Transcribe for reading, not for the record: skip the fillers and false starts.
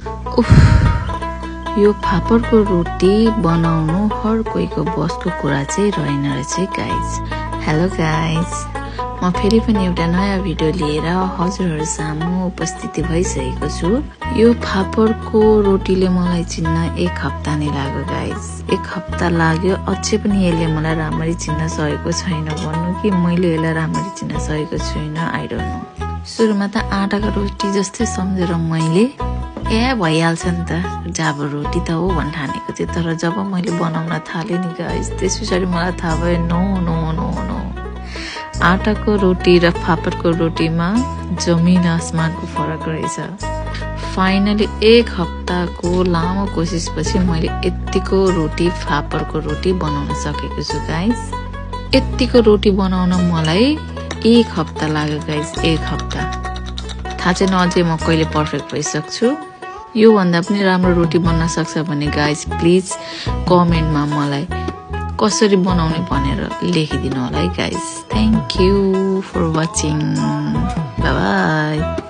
उफ, यो फापरको रोटी बनाउनु हर कोहीको बसको कुरा चाहिँ रहेन रहेछ गाइज। हेलो गाइज, म फेरि पनि एउटा नयाँ भिडियो लिएर हजुरहरु सामु उपस्थिति भइसकेको छु। यो फापरको रोटीले मलाई चिन्न 1 हप्ता नै लाग्यो गाइज। 1 हप्ता लाग्यो, अझै पनि यसले मलाई राम्ररी चिन्न सकेको छैन भन्नु कि मैले यसलाई राम्ररी चिन्न सकेको छुइनँ। I don't know. सुरुमा त आटाको रोटी जस्तै सम्झेर मैले भइहाल्छ नि त, जाबो रोटी त हो भन्न ठानेको थिएँ। तर जब मैले बनाउन थालेँ नि गाइस, त्यसपछि मलाई थाहा भयो नो नो नो नो, आटाको रोटी र फापरको रोटीमा जमिन आसमानको फरक रहेछ। फाइनली 1 हप्ताको लामो कोसिसपछि मैले यतिको रोटी फापरको रोटी बनाउन सकेको छु गाइस। यतिको रोटी बनाउन मलाई 1 हप्ता लाग्यो गाइस। 1 हप्ता। थाहा छैन अझै म कहिले पर्फेक्ट भइसक्छु। यो भन्दा पनि राम्रो रोटी बन्न सक्छ भने गाइस प्लिज कमेन्टमा मलाई कसरी बनाउने भनेर लेखिदिनु होला है guys. Thank you for watching. Bye by.